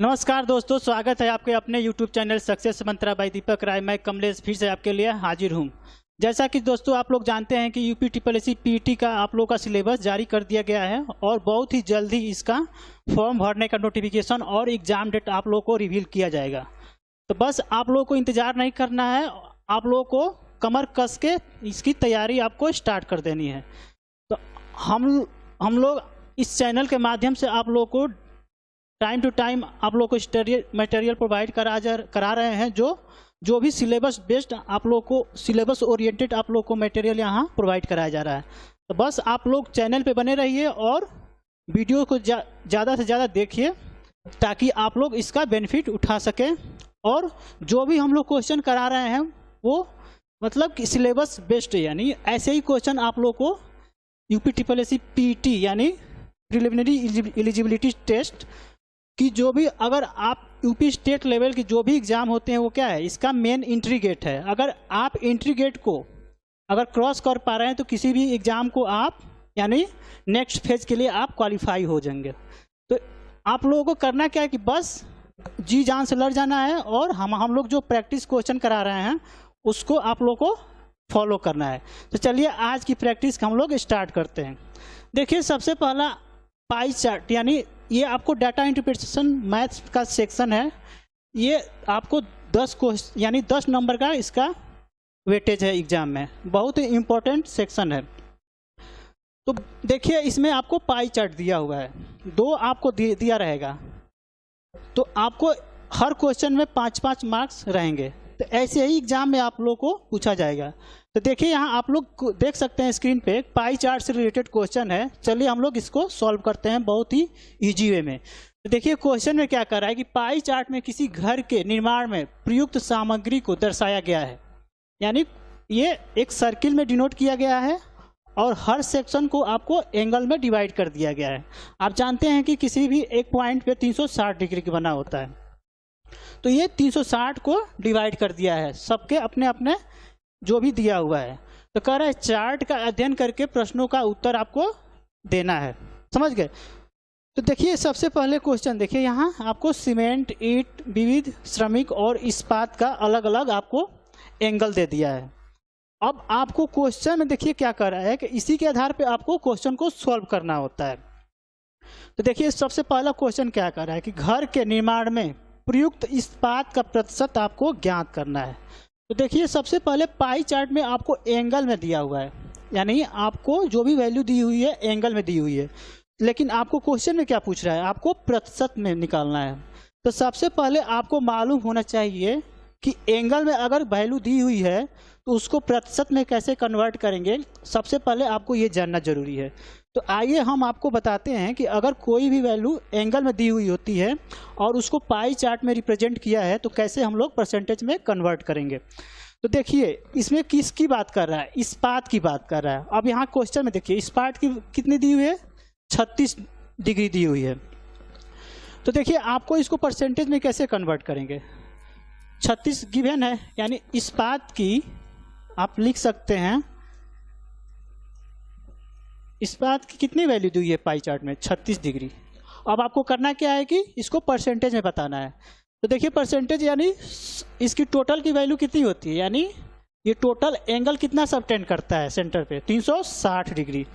नमस्कार दोस्तों, स्वागत है आपके अपने YouTube चैनल सक्सेस मंत्रा बाय दीपक राय। मैं कमलेश फिर से आपके लिए हाजिर हूं। जैसा कि दोस्तों आप लोग जानते हैं कि UPSSC PET का आप लोगों का सिलेबस जारी कर दिया गया है और बहुत ही जल्द ही इसका फॉर्म भरने का नोटिफिकेशन और एग्ज़ाम डेट आप लोगों को रिवील किया जाएगा। तो बस आप लोगों को इंतज़ार नहीं करना है, आप लोगों को कमर कस के इसकी तैयारी आपको स्टार्ट कर देनी है। तो हम लोग इस चैनल के माध्यम से आप लोगों को टाइम टू टाइम आप लोग को मटेरियल प्रोवाइड करा रहे हैं। जो भी सिलेबस बेस्ड आप लोग को सिलेबस ओरिएंटेड आप लोग को मटेरियल यहाँ प्रोवाइड कराया जा रहा है। तो बस आप लोग चैनल पे बने रहिए और वीडियो को ज़्यादा से ज़्यादा देखिए ताकि आप लोग इसका बेनिफिट उठा सकें। और जो भी हम लोग क्वेश्चन करा रहे हैं वो मतलब कि सिलेबस बेस्ड, यानी ऐसे ही क्वेश्चन आप लोग को UPSSC PET यानी प्रिलिमिनरी एलिजिबिलिटी टेस्ट कि जो भी अगर आप यूपी स्टेट लेवल की जो भी एग्ज़ाम होते हैं वो क्या है, इसका मेन एंट्री गेट है। अगर आप एंट्री गेट को अगर क्रॉस कर पा रहे हैं तो किसी भी एग्ज़ाम को आप यानी नेक्स्ट फेज के लिए आप क्वालिफाई हो जाएंगे। तो आप लोगों को करना क्या है कि बस जी जान से लड़ जाना है और हम लोग जो प्रैक्टिस क्वेश्चन करा रहे हैं उसको आप लोगों को फॉलो करना है। तो चलिए आज की प्रैक्टिस हम लोग स्टार्ट करते हैं। देखिए, सबसे पहला पाई चार्ट यानी ये आपको डाटा इंटरप्रिटेशन मैथ्स का सेक्शन है। ये आपको 10 नंबर का इसका वेटेज है एग्जाम में, बहुत ही इम्पोर्टेंट सेक्शन है। तो देखिए, इसमें आपको पाई चार्ट दिया हुआ है, 2 आपको दिया रहेगा। तो आपको हर क्वेश्चन में 5-5 मार्क्स रहेंगे। तो ऐसे ही एग्जाम में आप लोग को पूछा जाएगा। तो देखिए, यहाँ आप लोग देख सकते हैं स्क्रीन पे पाई चार्ट से रिलेटेड क्वेश्चन है। चलिए हम लोग इसको सॉल्व करते हैं बहुत ही इजी वे में। तो देखिए, क्वेश्चन में क्या कर रहा है कि पाई चार्ट में किसी घर के निर्माण में प्रयुक्त सामग्री को दर्शाया गया है। यानी ये एक सर्किल में डिनोट किया गया है और हर सेक्शन को आपको एंगल में डिवाइड कर दिया गया है। आप जानते हैं कि किसी भी एक पॉइंट पे 360 डिग्री का बना होता है। तो ये 360 को डिवाइड कर दिया है, सबके अपने अपने जो भी दिया हुआ है। तो कह रहा है चार्ट का अध्ययन करके प्रश्नों का उत्तर आपको देना है। समझ गए? तो देखिए, सबसे पहले क्वेश्चन देखिए, यहाँ आपको सीमेंट, ईंट, विविध श्रमिक और इस्पात का अलग अलग आपको एंगल दे दिया है। अब आपको क्वेश्चन में देखिए क्या कर रहा है कि इसी के आधार पे आपको क्वेश्चन को सॉल्व करना होता है। तो देखिए, सबसे पहला क्वेश्चन क्या कर रहा है कि घर के निर्माण में प्रयुक्त इस्पात का प्रतिशत आपको ज्ञात करना है। तो देखिए, सबसे पहले पाई चार्ट में आपको एंगल में दिया हुआ है, यानी आपको जो भी वैल्यू दी हुई है एंगल में दी हुई है। लेकिन आपको क्वेश्चन में क्या पूछ रहा है, आपको प्रतिशत में निकालना है। तो सबसे पहले आपको मालूम होना चाहिए कि एंगल में अगर वैल्यू दी हुई है तो उसको प्रतिशत में कैसे कन्वर्ट करेंगे, सबसे पहले आपको ये जानना जरूरी है। तो आइए हम आपको बताते हैं कि अगर कोई भी वैल्यू एंगल में दी हुई होती है और उसको पाई चार्ट में रिप्रेजेंट किया है तो कैसे हम लोग परसेंटेज में कन्वर्ट करेंगे। तो देखिए, इसमें किसकी बात कर रहा है, इस्पात की बात कर रहा है। अब यहाँ क्वेश्चन में देखिए, इस्पात की कितनी दी हुई है, 36 डिग्री दी हुई है। तो देखिए, आपको इसको परसेंटेज में कैसे कन्वर्ट करेंगे। 36 गिवन है, यानी इस्पात की आप लिख सकते हैं, इस्पात की कितनी वैल्यू दी हुई है पाई चार्ट में, 36 डिग्री। अब आपको करना क्या है कि इसको परसेंटेज में बताना है। तो देखिए, परसेंटेज यानी इसकी टोटल की वैल्यू कितनी होती है, यानी ये टोटल एंगल कितना सबटेंड करता है सेंटर पे, 360 डिग्री।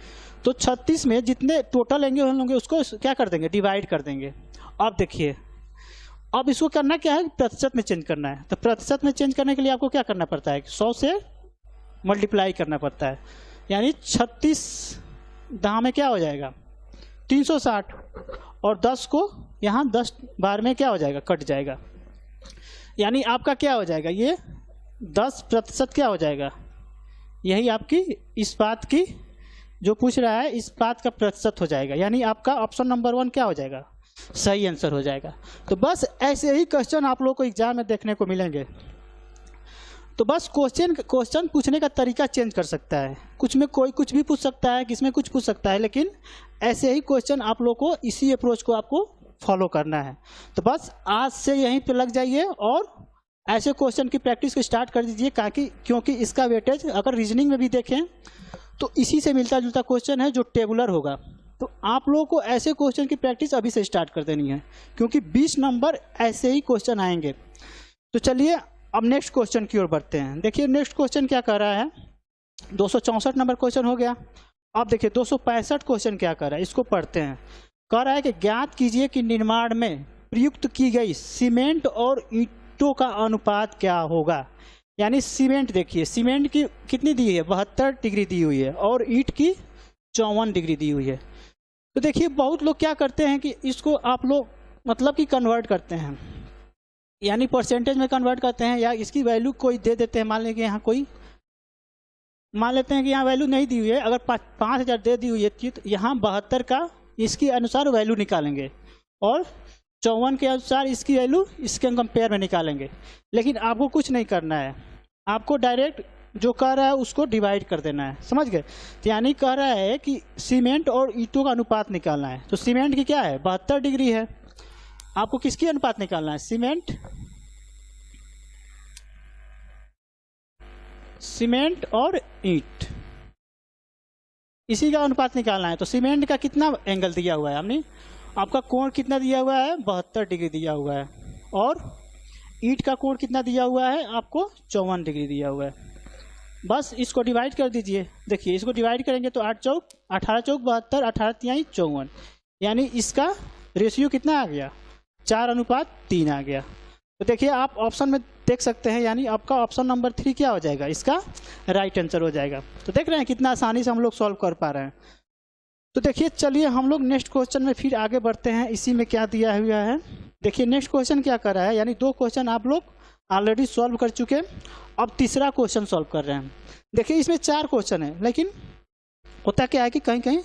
तो 36 में जितने टोटल एंगल होंगे उसको क्या कर देंगे, डिवाइड कर देंगे। अब देखिए, अब इसको करना क्या है, प्रतिशत में चेंज करना है। तो प्रतिशत में चेंज करने के लिए आपको क्या करना पड़ता है, 100 से मल्टीप्लाई करना पड़ता है। यानी 36 दहा में क्या हो जाएगा, 360, और 10 को यहाँ 10 बार में क्या हो जाएगा, कट जाएगा। यानी आपका क्या हो जाएगा, ये 10% क्या हो जाएगा, यही आपकी इस्पात की जो पूछ रहा है इस्पात का प्रतिशत हो जाएगा। यानी आपका ऑप्शन नंबर 1 क्या हो जाएगा, सही आंसर हो जाएगा। तो बस ऐसे ही क्वेश्चन आप लोग को एग्जाम में देखने को मिलेंगे। तो बस क्वेश्चन पूछने का तरीका चेंज कर सकता है, कुछ में कोई कुछ भी पूछ सकता है, किसमें कुछ पूछ सकता है, लेकिन ऐसे ही क्वेश्चन आप लोग को इसी अप्रोच को आपको फॉलो करना है। तो बस आज से यहीं पे लग जाइए और ऐसे क्वेश्चन की प्रैक्टिस को स्टार्ट कर दीजिए, क्योंकि इसका वेटेज अगर रीजनिंग में भी देखें तो इसी से मिलता जुलता क्वेश्चन है जो टेबुलर होगा। तो आप लोगों को ऐसे क्वेश्चन की प्रैक्टिस अभी से स्टार्ट कर देनी है, क्योंकि 20 नंबर ऐसे ही क्वेश्चन आएंगे। तो चलिए अब नेक्स्ट क्वेश्चन की ओर बढ़ते हैं। देखिए नेक्स्ट क्वेश्चन क्या कर रहा है, 264 नंबर क्वेश्चन हो गया। अब देखिए 265 क्वेश्चन क्या कर रहा है, इसको पढ़ते हैं। कह रहा है कि ज्ञात कीजिए कि निर्माण में प्रयुक्त की गई सीमेंट और ईंटों का अनुपात क्या होगा। यानी सीमेंट, देखिए सीमेंट की कितनी दी है, 72 डिग्री दी हुई है, और ईंट की 54 डिग्री दी हुई है। तो देखिए बहुत लोग क्या करते हैं कि इसको आप लोग मतलब कि कन्वर्ट करते हैं, यानी परसेंटेज में कन्वर्ट करते हैं, या इसकी वैल्यू कोई दे देते हैं। मान लें कि यहाँ कोई मान लेते हैं कि यहाँ वैल्यू नहीं दी हुई है, अगर 5000 दे दी हुई है तो यहाँ 72 का इसके अनुसार वैल्यू निकालेंगे, और 54 के अनुसार इसकी वैल्यू इसके कंपेयर में निकालेंगे। लेकिन आपको कुछ नहीं करना है, आपको डायरेक्ट जो कह रहा है उसको डिवाइड कर देना है, समझ गए। तो यानी कह रहा है कि सीमेंट और ईंटों का अनुपात निकालना है। तो सीमेंट की क्या है, 72 डिग्री है। आपको किसकी अनुपात निकालना है, सीमेंट और ईंट, इसी का अनुपात निकालना है। तो सीमेंट का कितना एंगल दिया हुआ है हमने, आपका कोण कितना दिया हुआ है, 72 डिग्री दिया हुआ है, और ईंट का कोण कितना दिया हुआ है, आपको 54 डिग्री दिया हुआ है। बस इसको डिवाइड कर दीजिए। देखिए इसको डिवाइड करेंगे तो 8 चौक 18 चौक 72, 18 तिहाई 54, यानी इसका रेशियो कितना आ गया, 4:3 आ गया। तो देखिए आप ऑप्शन में देख सकते हैं, यानी आपका ऑप्शन नंबर 3 क्या हो जाएगा, इसका राइट आंसर हो जाएगा। तो देख रहे हैं कितना आसानी से हम लोग सॉल्व कर पा रहे हैं। तो देखिए चलिए हम लोग नेक्स्ट क्वेश्चन में फिर आगे बढ़ते हैं। इसी में क्या दिया हुआ है, देखिए नेक्स्ट क्वेश्चन क्या कर रहा है, यानी 2 क्वेश्चन आप लोग ऑलरेडी सॉल्व कर चुके, अब तीसरा क्वेश्चन सॉल्व कर रहे हैं। देखिए इसमें 4 क्वेश्चन है, लेकिन होता क्या है कि कहीं कहीं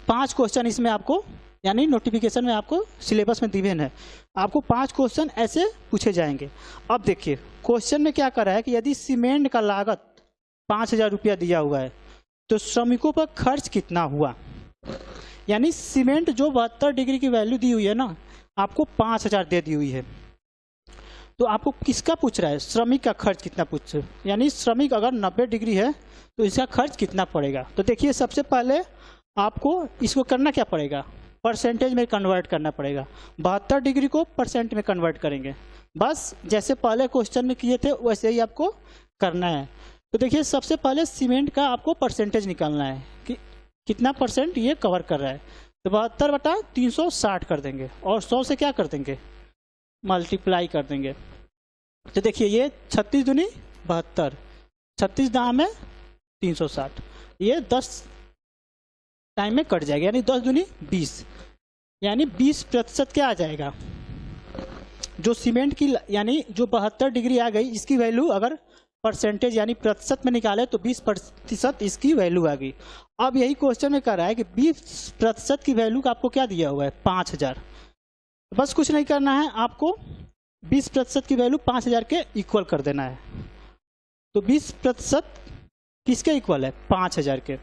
5 क्वेश्चन इसमें आपको, यानी नोटिफिकेशन में आपको सिलेबस में गिवन है, आपको 5 क्वेश्चन ऐसे पूछे जाएंगे। अब देखिए क्वेश्चन में क्या कर रहा है कि यदि सीमेंट का लागत 5000 रुपया दिया हुआ है तो श्रमिकों पर खर्च कितना हुआ। यानी सीमेंट जो 72 डिग्री की वैल्यू दी हुई है ना, आपको 5000 दे दी हुई है, तो आपको किसका पूछ रहा है, श्रमिक का खर्च कितना पूछ रहा है। यानी श्रमिक अगर 90 डिग्री है तो इसका खर्च कितना पड़ेगा। तो देखिए सबसे पहले आपको इसको करना क्या पड़ेगा, परसेंटेज में कन्वर्ट करना पड़ेगा। 72 डिग्री को परसेंट में कन्वर्ट करेंगे, बस जैसे पहले क्वेश्चन में किए थे वैसे ही आपको करना है। तो देखिए सबसे पहले सीमेंट का आपको परसेंटेज निकालना है कि कितना परसेंट ये कवर कर रहा है। तो 72/360 कर देंगे, और 100 से क्या कर देंगे, मल्टीप्लाई कर देंगे। तो देखिए ये 36 दूनी 72, 36 दाम है 360, ये 10 टाइम में कट जाएगा, यानी 10 दूनी 20, यानी 20% क्या आ जाएगा, जो सीमेंट की यानी जो 72 डिग्री आ गई, इसकी वैल्यू अगर परसेंटेज यानी प्रतिशत में निकाले तो 20% इसकी वैल्यू आ गई। अब यही क्वेश्चन में कह रहा है कि 20% की वैल्यू का आपको क्या दिया हुआ है, 5000। बस कुछ नहीं करना है, आपको 20% की वैल्यू 5000 के इक्वल कर देना है। तो 20% किसके इक्वल है, 5000 के।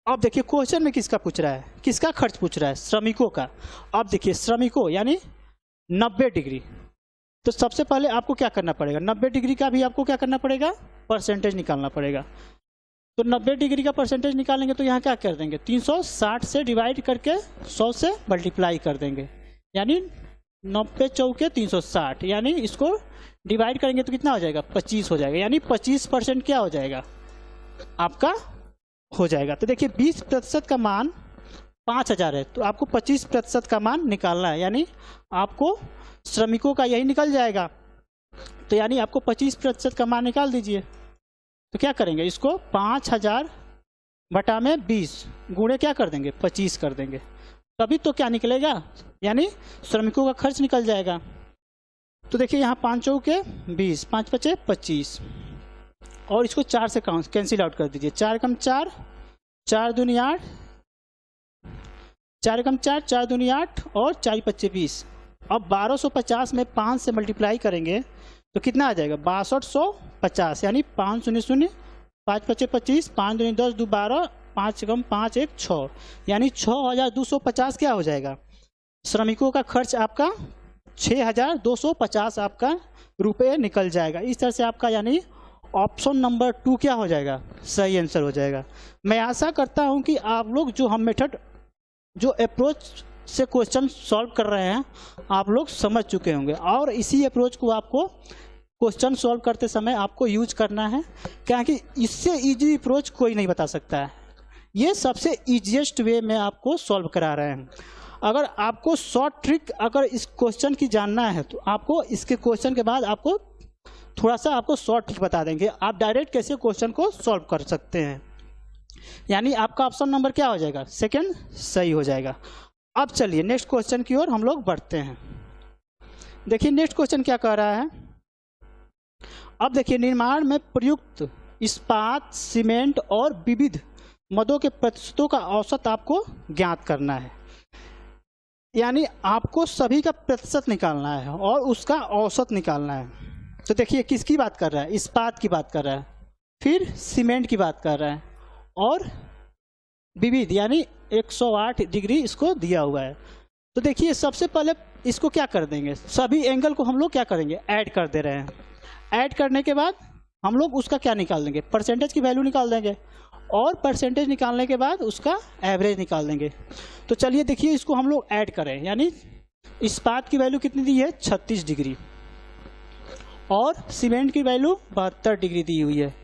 अब देखिए क्वेश्चन में किसका पूछ रहा है, किसका खर्च पूछ रहा है, श्रमिकों का। अब देखिए श्रमिकों यानी 90 डिग्री, तो सबसे पहले आपको क्या करना पड़ेगा, 90 डिग्री का भी आपको क्या करना पड़ेगा, परसेंटेज निकालना पड़ेगा। तो 90 डिग्री का परसेंटेज निकालेंगे तो यहाँ क्या कर देंगे, 360 से डिवाइड करके 100 से मल्टीप्लाई कर देंगे, यानी 90 चौके 360, यानी इसको डिवाइड करेंगे तो कितना हो जाएगा, 25 हो जाएगा, यानी 25% क्या हो जाएगा आपका हो जाएगा। तो देखिए 20% का मान 5000 है, तो आपको 25% का मान निकालना है, यानी आपको श्रमिकों का यही निकल जाएगा। तो यानी आपको 25% का मान निकाल दीजिए। तो क्या करेंगे, इसको 5000 बटा में 20 गुणे क्या कर देंगे, 25 कर देंगे, तभी तो क्या निकलेगा, यानी श्रमिकों का खर्च निकल जाएगा। तो देखिए यहाँ 5 चौके 20, 5 पचे 25, और इसको 4 से कैंसिल आउट कर दीजिए। 4 कम 4, 4 दूनी 8, 4 कम 4, 4 दूनी 8, और 4 पच्चे 20। अब 1250 में 5 से मल्टीप्लाई करेंगे तो कितना आ जाएगा, 6250, यानी 5 शून्य शून्य, 5 पचे 25, 5 दूनी 10, 2 12, 5 कम 5 1 6, यानी 6250 क्या हो जाएगा, श्रमिकों का खर्च आपका 6250 आपका रुपये निकल जाएगा। इस तरह से आपका यानी ऑप्शन नंबर 2 क्या हो जाएगा, सही आंसर हो जाएगा। मैं आशा करता हूं कि आप लोग जो हम मेथड जो अप्रोच से क्वेश्चन सॉल्व कर रहे हैं आप लोग समझ चुके होंगे, और इसी अप्रोच को आपको क्वेश्चन सॉल्व करते समय आपको यूज करना है, क्योंकि इससे इजी अप्रोच कोई नहीं बता सकता है। ये सबसे ईजीएस्ट वे में आपको सॉल्व करा रहे हैं। अगर आपको शॉर्ट ट्रिक अगर इस क्वेश्चन की जानना है तो आपको इसके क्वेश्चन के बाद आपको थोड़ा सा आपको शॉर्ट ट्रिक बता देंगे, आप डायरेक्ट कैसे क्वेश्चन को सॉल्व कर सकते हैं। यानी आपका ऑप्शन नंबर क्या हो जाएगा, सेकंड सही हो जाएगा। अब चलिए नेक्स्ट क्वेश्चन की ओर हम लोग बढ़ते हैं। देखिए नेक्स्ट क्वेश्चन क्या कह रहा है। अब देखिए, निर्माण में प्रयुक्त इस्पात, सीमेंट और विविध मदों के प्रतिशतों का औसत आपको ज्ञात करना है। यानी आपको सभी का प्रतिशत निकालना है और उसका औसत निकालना है। तो देखिए किसकी बात कर रहा है, इस्पात की बात कर रहा है, फिर सीमेंट की बात कर रहा है, और विविध यानी 108 डिग्री इसको दिया हुआ है। तो देखिए सबसे पहले इसको क्या कर देंगे, सभी एंगल को हम लोग क्या करेंगे, ऐड कर दे रहे हैं। ऐड करने के बाद हम लोग उसका क्या निकाल देंगे, परसेंटेज की वैल्यू निकाल देंगे, और परसेंटेज निकालने के बाद उसका एवरेज निकाल देंगे। तो चलिए देखिए इसको हम लोग ऐड करें, यानी इस्पात की वैल्यू कितनी दी है, 36 डिग्री, और सीमेंट की वैल्यू 72 डिग्री दी हुई है,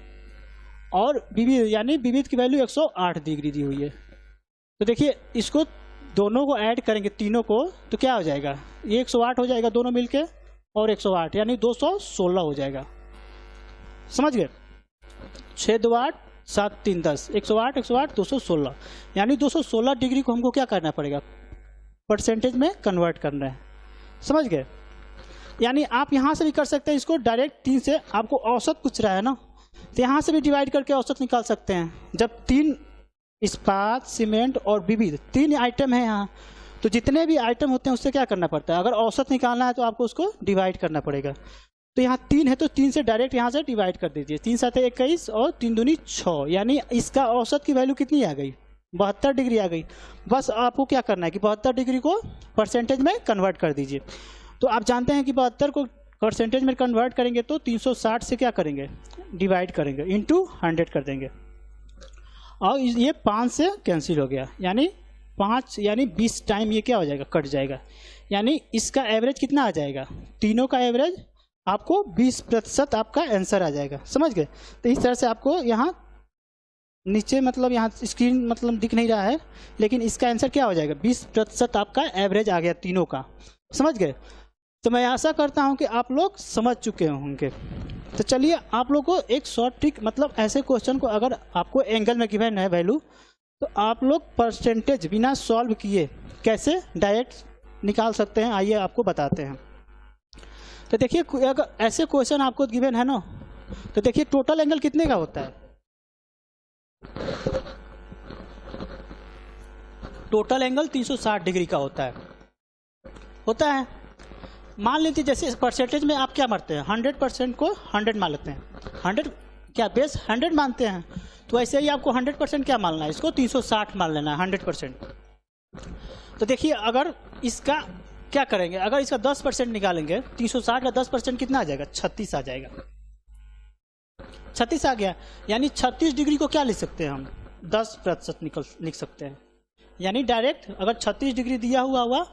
और विविध यानी विविध की वैल्यू 108 डिग्री दी हुई है। तो देखिए इसको दोनों को ऐड करेंगे तीनों को, तो क्या हो जाएगा, ये 108 हो जाएगा दोनों मिलके, और 108 यानी 216 हो जाएगा। समझ गए, 6 2 8 7 3 10, 108 108 216, यानी 216 डिग्री को हमको क्या करना पड़ेगा, परसेंटेज में कन्वर्ट करना है। समझ गए, यानी आप यहाँ से भी कर सकते हैं इसको डायरेक्ट, 3 से आपको औसत पूछ रहा है ना, तो यहाँ से भी डिवाइड करके औसत निकाल सकते हैं। जब 3 इस्पात, सीमेंट और विविध 3 आइटम है यहाँ, तो जितने भी आइटम होते हैं उससे क्या करना पड़ता है, अगर औसत निकालना है तो आपको उसको डिवाइड करना पड़ेगा। तो यहाँ 3 है तो 3 से डायरेक्ट यहाँ से डिवाइड कर दीजिए, 3 7 21 और 3 दूनी 6, यानी इसका औसत की वैल्यू कितनी आ गई, 72 डिग्री आ गई। बस आपको क्या करना है कि 72 डिग्री को परसेंटेज में कन्वर्ट कर दीजिए। तो आप जानते हैं कि 72 को परसेंटेज में कन्वर्ट करेंगे तो 360 से क्या करेंगे, डिवाइड करेंगे, इंटू 100 कर देंगे, और ये 5 से कैंसिल हो गया, यानी 5 यानी 20 टाइम ये क्या हो जाएगा, कट जाएगा। यानी इसका एवरेज कितना आ जाएगा, तीनों का एवरेज आपको 20% आपका आंसर आ जाएगा। समझ गए, तो इस तरह से आपको यहाँ नीचे मतलब यहाँ स्क्रीन मतलब दिख नहीं रहा है, लेकिन इसका आंसर क्या हो जाएगा, 20% आपका एवरेज आ गया तीनों का। समझ गए, तो मैं आशा करता हूँ कि आप लोग समझ चुके होंगे। तो चलिए आप लोग को एक शॉर्ट ट्रिक, मतलब ऐसे क्वेश्चन को अगर आपको एंगल में गिवन है वैल्यू, तो आप लोग परसेंटेज बिना सॉल्व किए कैसे डायरेक्ट निकाल सकते हैं, आइए आपको बताते हैं। तो देखिए अगर ऐसे क्वेश्चन आपको गिवन है ना, तो देखिए टोटल एंगल कितने का होता है, टोटल एंगल 360 डिग्री का होता है। मान लीजिए जैसे परसेंटेज में आप क्या मानते हैं, 100% को 100 मान लेते हैं, 100 क्या बेस 100 मानते हैं, तो ऐसे ही आपको 100% क्या मानना है, इसको 360 मान लेना है 100%। तो देखिए अगर इसका क्या करेंगे, अगर इसका 10% निकालेंगे, 360 का 10% कितना आ जाएगा, 36 आ जाएगा। 36 आ गया, यानी 36 डिग्री को क्या लिख सकते हैं हम, 10% लिख सकते हैं। यानी डायरेक्ट अगर 36 डिग्री दिया हुआ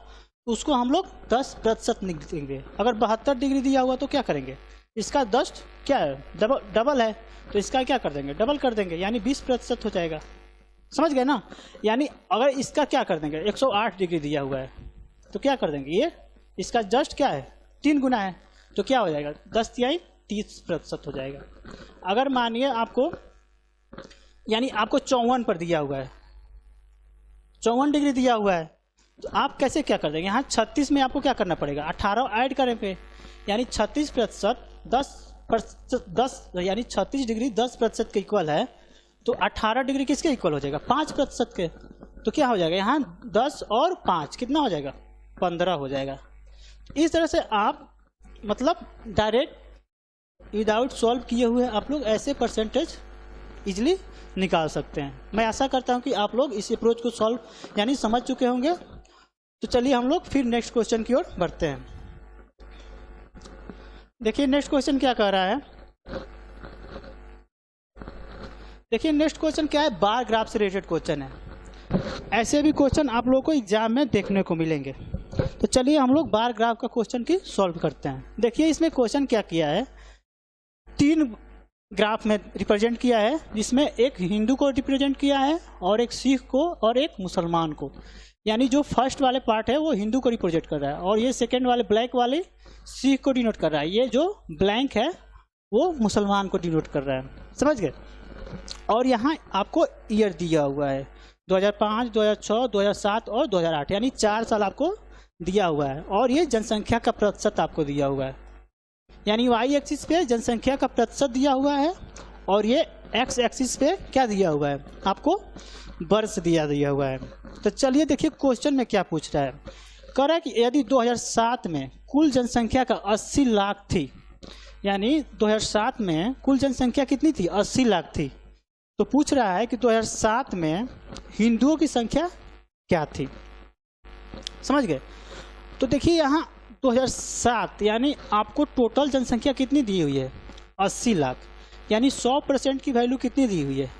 तो उसको हम लोग 10% लिख देंगे। अगर 72 डिग्री दिया हुआ तो क्या करेंगे, इसका 10 क्या है, डबल है, तो इसका क्या कर देंगे, डबल कर देंगे, यानी 20% हो जाएगा। समझ गए ना, यानी अगर इसका क्या कर देंगे, 108 डिग्री दिया हुआ है तो क्या कर देंगे, ये इसका जस्ट क्या है, 3 गुना है, तो क्या हो जाएगा, 10 तिहाई 30% हो जाएगा। अगर मानिए आपको यानी आपको 54 पर दिया हुआ है, 54 डिग्री दिया हुआ है, तो आप कैसे क्या कर देंगे, यहाँ 36 में आपको क्या करना पड़ेगा, 18 ऐड करें पे, यानी 36% 10 यानी 36 डिग्री 10% के इक्वल है, तो 18 डिग्री किसके इक्वल हो जाएगा, 5% के। तो क्या हो जाएगा, यहाँ 10 और 5 कितना हो जाएगा, 15 हो जाएगा। इस तरह से आप मतलब डायरेक्ट विदाउट सॉल्व किए हुए आप लोग ऐसे परसेंटेज इजीली निकाल सकते हैं। मैं आशा करता हूं कि आप लोग इस अप्रोच को सॉल्व यानी समझ चुके होंगे। तो चलिए हम लोग फिर नेक्स्ट क्वेश्चन की ओर बढ़ते हैं। देखिए नेक्स्ट क्वेश्चन क्या कह रहा है, देखिए नेक्स्ट क्वेश्चन क्या है, बार ग्राफ से रिलेटेड क्वेश्चन है। ऐसे भी क्वेश्चन आप लोगों को एग्जाम में देखने को मिलेंगे। तो चलिए हम लोग बार ग्राफ का क्वेश्चन की सॉल्व करते हैं। देखिए इसमें क्वेश्चन क्या किया है, 3 ग्राफ में रिप्रेजेंट किया है, जिसमें एक हिंदू को रिप्रेजेंट किया है और एक सिख को और एक मुसलमान को। यानी जो फर्स्ट वाले पार्ट है वो हिंदू को रिप्रेजेंट कर रहा है और ये सेकेंड वाले ब्लैक वाले सिख को डिनोट कर रहा है। ये जो ब्लैंक है वो मुसलमान को डिनोट कर रहा है, समझ गए। और यहाँ आपको ईयर दिया हुआ है 2005, 2006, 2007 और 2008, यानी 4 साल आपको दिया हुआ है। और ये जनसंख्या का प्रतिशत आपको दिया हुआ है, यानी वाई एक्सिस पे जनसंख्या का प्रतिशत दिया हुआ है और ये एक्स एक्सिस पे क्या दिया हुआ है, आपको वर्ष दिया हुआ है। तो चलिए देखिए क्वेश्चन में क्या पूछ रहा है। कह रहा है कि यदि 2007 में कुल जनसंख्या का 80 लाख थी, यानी 2007 में कुल जनसंख्या कितनी थी, 80 लाख थी। तो पूछ रहा है कि 2007 में हिंदुओं की संख्या क्या थी, समझ गए। तो देखिए यहाँ 2007 यानी आपको टोटल जनसंख्या कितनी दी हुई है, 80 लाख, यानी 100% की वैल्यू कितनी दी हुई है,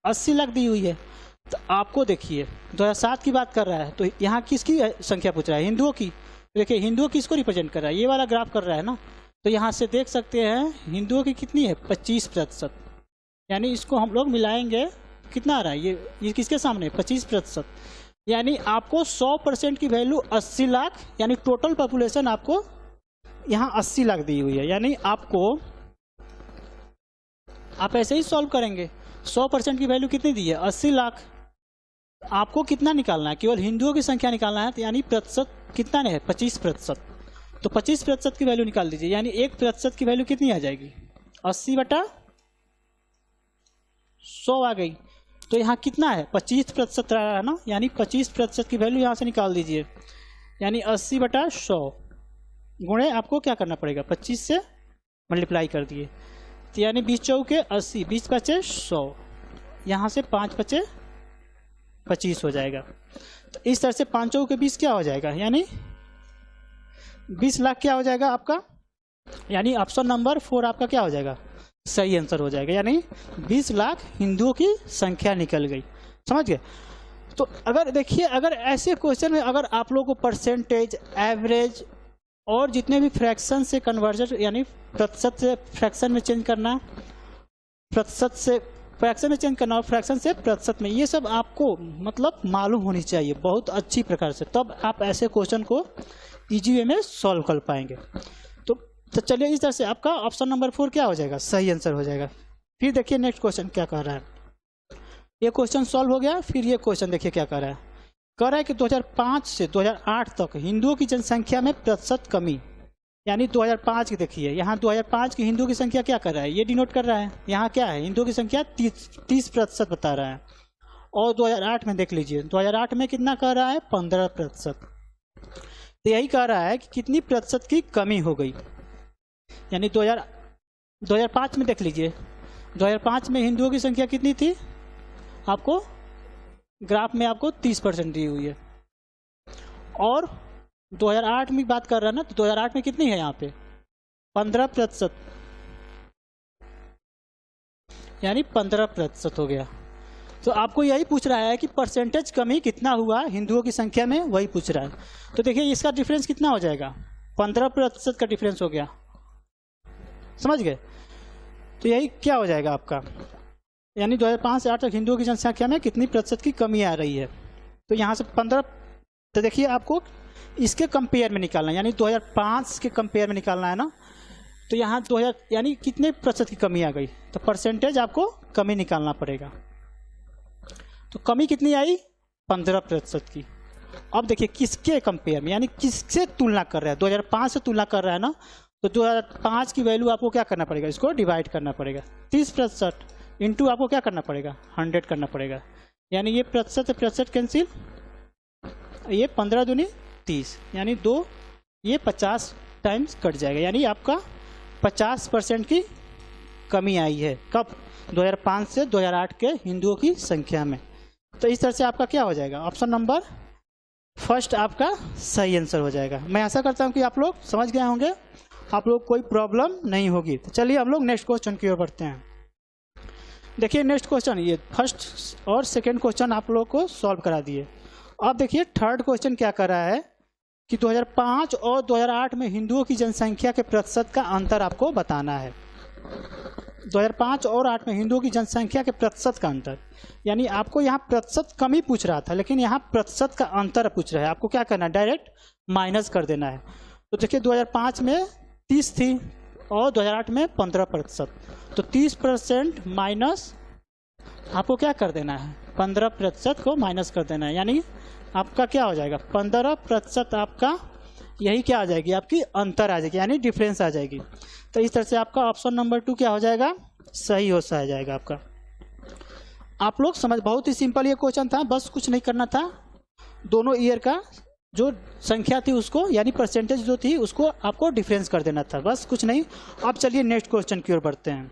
80 लाख दी हुई है। तो आपको देखिए 2007 की बात कर रहा है, तो यहाँ किसकी संख्या पूछ रहा है, हिंदुओं की। देखिए हिंदुओं किसको रिप्रेजेंट कर रहा है, ये वाला ग्राफ कर रहा है ना। तो यहाँ से देख सकते हैं हिंदुओं की कितनी है, 25%, यानी इसको हम लोग मिलाएंगे कितना आ रहा है, ये किसके सामने, 25%। यानी आपको 100% की वैल्यू 80 लाख, यानी टोटल पॉपुलेशन आपको यहाँ 80 लाख दी हुई है। यानी आपको आप ऐसे ही सॉल्व करेंगे, 100% की वैल्यू कितनी दी है, 80 लाख। आपको कितना निकालना है, केवल हिंदुओं की संख्या निकालना है, तो यानी प्रतिशत कितना है, 25%। तो 25% की वैल्यू निकाल दीजिए, यानी 1% की वैल्यू कितनी आ जाएगी, 80/100 आ गई। तो यहाँ कितना है, 25% रहा है ना, यानी 25% की वैल्यू यहाँ से निकाल दीजिए, यानी 80/100 गुणे आपको क्या करना पड़ेगा, 25 से मल्टीप्लाई कर दिए। तो यानी 20 चौके 80, 20 बचे 100, यहाँ से 5 बचे 25 हो जाएगा। तो इस तरह से 5 चौके 20 क्या हो जाएगा, यानी 20 लाख क्या हो जाएगा आपका, यानी ऑप्शन नंबर 4 आपका क्या हो जाएगा, सही आंसर हो जाएगा। यानी 20 लाख हिंदुओं की संख्या निकल गई, समझ गए। तो अगर देखिए, अगर ऐसे क्वेश्चन में अगर आप लोगों को परसेंटेज, एवरेज और जितने भी फ्रैक्शन से कन्वर्जन, यानी प्रतिशत से फ्रैक्शन में चेंज करना, प्रतिशत से फ्रैक्शन में चेंज करना और फ्रैक्शन से प्रतिशत में, ये सब आपको मतलब मालूम होनी चाहिए बहुत अच्छी प्रकार से, तब आप ऐसे क्वेश्चन को इजी वे में सॉल्व कर पाएंगे। तो चलिए इस तरह से आपका ऑप्शन नंबर 4 क्या हो जाएगा, सही आंसर हो जाएगा। फिर देखिए नेक्स्ट क्वेश्चन क्या कर रहा है, ये क्वेश्चन सॉल्व हो गया। फिर ये क्वेश्चन देखिए क्या कर रहा है, कह रहा है कि 2005 से 2008 तक हिंदुओं की जनसंख्या में प्रतिशत कमी, यानी 2005 की देखिए, यहाँ 2005 की हिंदुओं की संख्या क्या कर रहा है, ये डिनोट कर रहा है। यहाँ क्या है, हिंदुओं की संख्या 30% बता रहा है। और 2008 में देख लीजिए, 2008 में कितना कर रहा है, 15%। तो यही कह रहा है कि कितनी प्रतिशत की कमी हो गई, यानी 2005 में देख लीजिए, 2005 में हिंदुओं की संख्या कितनी थी, आपको ग्राफ में आपको 30% दी हुई है। और 2008 में बात कर रहा है ना, तो 2008 में कितनी है यहाँ पे, 15%, यानी 15% हो गया। तो आपको यही पूछ रहा है कि परसेंटेज कमी कितना हुआ हिंदुओं की संख्या में, वही पूछ रहा है। तो देखिए इसका डिफरेंस कितना हो जाएगा, 15% का डिफरेंस हो गया, समझ गए। तो यही क्या हो जाएगा आपका, यानी 2005 से 8 तक हिंदुओं की जनसंख्या में कितनी प्रतिशत की कमी आ रही है। तो यहाँ से 15, तो देखिए आपको इसके कंपेयर में निकालना है, यानी 2005 के कंपेयर में निकालना है ना। तो यहाँ 2000 यानी कितने प्रतिशत की कमी आ गई, तो परसेंटेज आपको कमी निकालना पड़ेगा। तो कमी कितनी आई, 15% की। अब देखिए किसके कंपेयर में, यानी किससे तुलना कर रहा है, 2005 से तुलना कर रहा है ना। तो 2005 की वैल्यू आपको क्या करना पड़ेगा, इसको डिवाइड करना पड़ेगा, 30% इंटू आपको क्या करना पड़ेगा, 100 करना पड़ेगा। यानी ये प्रतिशत से प्रतिशत कैंसिल, ये 15 दूनी 30, यानी 2, ये 50 टाइम्स कट जाएगा, यानी आपका 50% की कमी आई है। कब, 2005 से 2008 के हिंदुओं की संख्या में। तो इस तरह से आपका क्या हो जाएगा, ऑप्शन नंबर फर्स्ट आपका सही आंसर हो जाएगा। मैं आशा करता हूँ कि आप लोग समझ गए होंगे, आप लोग कोई प्रॉब्लम नहीं होगी। तो चलिए हम लोग नेक्स्ट क्वेश्चन की ओर बढ़ते हैं। देखिए नेक्स्ट क्वेश्चन, ये फर्स्ट और सेकंड क्वेश्चन आप लोगों को सॉल्व करा दिए। अब देखिए थर्ड क्वेश्चन क्या कर रहा है कि 2005 और 2008 में हिंदुओं की जनसंख्या के प्रतिशत का अंतर आपको बताना है। 2005 और 8 में हिंदुओं की जनसंख्या के प्रतिशत का अंतर, यानी आपको यहाँ प्रतिशत कम ही पूछ रहा था, लेकिन यहाँ प्रतिशत का अंतर पूछ रहा है। आपको क्या करना है, डायरेक्ट माइनस कर देना है। तो देखिए 2005 में 30 थी और 2008 में 15%, तो 30% माइनस आपको क्या कर देना है, 15% को माइनस कर देना है, यानी आपका क्या हो जाएगा 15% आपका यही क्या आ जाएगी, आपकी अंतर आ जाएगी, यानी डिफरेंस आ जाएगी। तो इस तरह से आपका ऑप्शन नंबर 2 क्या हो जाएगा, सही हो जाएगा आपका। आप लोग समझ, बहुत ही सिंपल ये क्वेश्चन था, बस कुछ नहीं करना था, दोनों ईयर का जो संख्या थी उसको, यानी परसेंटेज जो थी उसको आपको डिफरेंस कर देना था, बस कुछ नहीं। अब चलिए नेक्स्ट क्वेश्चन की ओर बढ़ते हैं।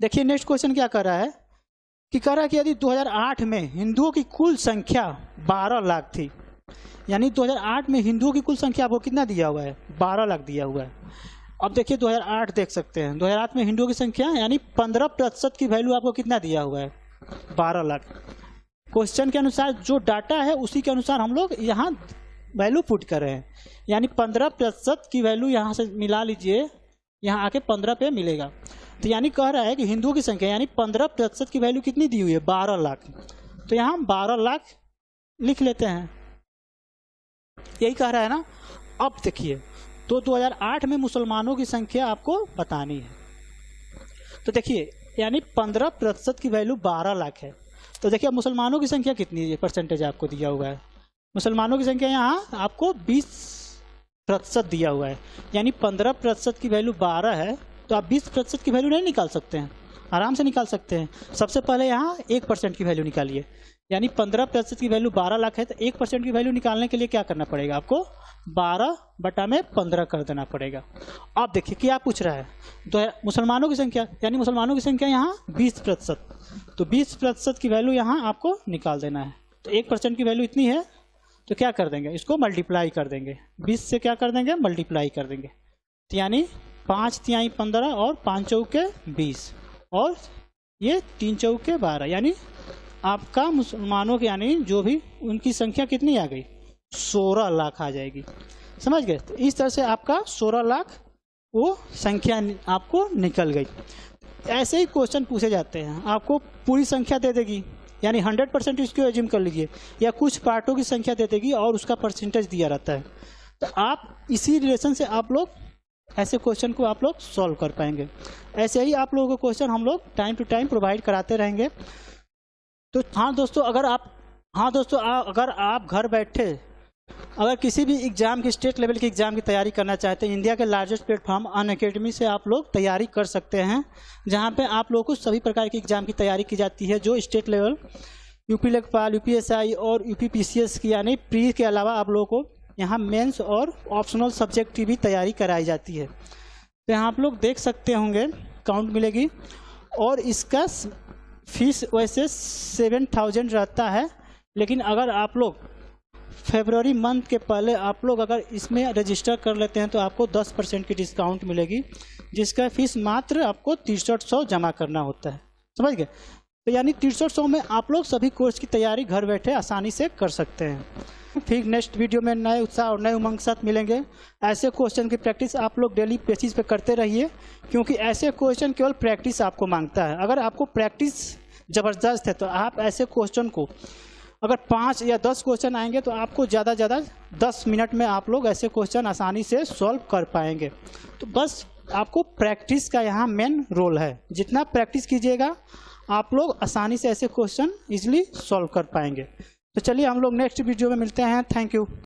देखिए नेक्स्ट क्वेश्चन क्या कर रहा है कि कह रहा है कि यदि 2008 में हिंदुओं की कुल संख्या 12 लाख थी, यानी 2008 में हिंदुओं की कुल संख्या आपको कितना दिया हुआ है, 12 लाख दिया हुआ है। अब देखिए 2008 देख सकते हैं, 2008 में हिंदुओं की संख्या यानी 15% की वैल्यू आपको कितना दिया हुआ है, 12 लाख। क्वेश्चन के अनुसार जो डाटा है उसी के अनुसार हम लोग यहाँ वैल्यू पुट कर रहे हैं, यानी 15% की वैल्यू यहाँ से मिला लीजिए, यहाँ आके 15 पे मिलेगा। तो यानी कह रहा है कि हिंदुओं की संख्या यानी 15% की वैल्यू कितनी दी हुई है, 12 लाख। तो यहाँ हम 12 लाख लिख लेते हैं, यही कह रहा है ना। अब देखिए तो 2008 में मुसलमानों की संख्या आपको बतानी है। तो देखिए यानी 15% की वैल्यू 12 लाख है। तो देखिए मुसलमानों की संख्या कितनी है, परसेंटेज आपको दिया हुआ है, मुसलमानों की संख्या यहाँ आपको 20% दिया हुआ है, यानी 15% की वैल्यू 12 है, तो आप 20% की वैल्यू नहीं निकाल सकते हैं, आराम से निकाल सकते हैं। सबसे पहले यहाँ 1% की वैल्यू निकालिए, यानी 15% की वैल्यू 12 लाख है, तो 1% की वैल्यू निकालने के लिए क्या करना पड़ेगा, आपको 12/15 कर देना पड़ेगा। अब देखिए क्या पूछ रहा है, तो मुसलमानों की संख्या, यानी मुसलमानों की संख्या यहाँ 20%, तो 20% की वैल्यू यहाँ आपको निकाल देना है। तो 1% की वैल्यू इतनी है, तो क्या कर देंगे, इसको मल्टीप्लाई कर देंगे, 20 से क्या कर देंगे, मल्टीप्लाई कर देंगे। तो यानी 5 तिहाई 15 और 5 चौके 20 और ये 3 चौके 12, यानी आपका मुसलमानों के यानी जो भी उनकी संख्या कितनी आ गई, 16 लाख आ जाएगी। समझ गए। तो इस तरह से आपका 16 लाख वो संख्या आपको निकल गई। ऐसे ही क्वेश्चन पूछे जाते हैं, आपको पूरी संख्या दे देगी, यानी 100% इसको एज्यूम कर लीजिए, या कुछ पार्टों की संख्या दे देगी और उसका परसेंटेज दिया रहता है। तो आप इसी रिलेशन से आप लोग ऐसे क्वेश्चन को आप लोग सॉल्व कर पाएंगे। ऐसे ही आप लोगों को क्वेश्चन हम लोग टाइम टू टाइम प्रोवाइड कराते रहेंगे। तो हाँ दोस्तों, अगर आप घर बैठे अगर किसी भी एग्ज़ाम की, स्टेट लेवल की एग्ज़ाम की तैयारी करना चाहते हैं, इंडिया के लार्जेस्ट प्लेटफॉर्म अनअकैडमी से आप लोग तैयारी कर सकते हैं, जहां पे आप लोगों को सभी प्रकार की एग्ज़ाम की तैयारी की जाती है, जो स्टेट लेवल, यूपी लेखपाल, यूपीएसआई और यूपी पीसीएस की, यानी प्री के अलावा आप लोगों को यहाँ मेंस और ऑप्शनल सब्जेक्ट की भी तैयारी कराई जाती है। तो यहाँ आप लोग देख सकते होंगे, काउंट मिलेगी, और इसका फीस वैसे 7,000 रहता है, लेकिन अगर आप लोग फरवरी मंथ के पहले आप लोग अगर इसमें रजिस्टर कर लेते हैं तो आपको 10% की डिस्काउंट मिलेगी, जिसका फीस मात्र आपको 6300 जमा करना होता है। समझ गए। तो यानी 6300 में आप लोग सभी कोर्स की तैयारी घर बैठे आसानी से कर सकते हैं। फिर नेक्स्ट वीडियो में नए उत्साह और नए उमंग के साथ मिलेंगे। ऐसे क्वेश्चन की प्रैक्टिस आप लोग डेली बेसिस पे करते रहिए, क्योंकि ऐसे क्वेश्चन केवल प्रैक्टिस आपको मांगता है। अगर आपको प्रैक्टिस ज़बरदस्त है तो आप ऐसे क्वेश्चन को, अगर 5 या 10 क्वेश्चन आएंगे तो आपको ज़्यादा ज़्यादा 10 मिनट में आप लोग ऐसे क्वेश्चन आसानी से सॉल्व कर पाएंगे। तो बस आपको प्रैक्टिस का यहाँ मेन रोल है, जितना प्रैक्टिस कीजिएगा आप लोग आसानी से ऐसे क्वेश्चन इजीली सॉल्व कर पाएंगे। तो चलिए हम लोग नेक्स्ट वीडियो में मिलते हैं। Thank you.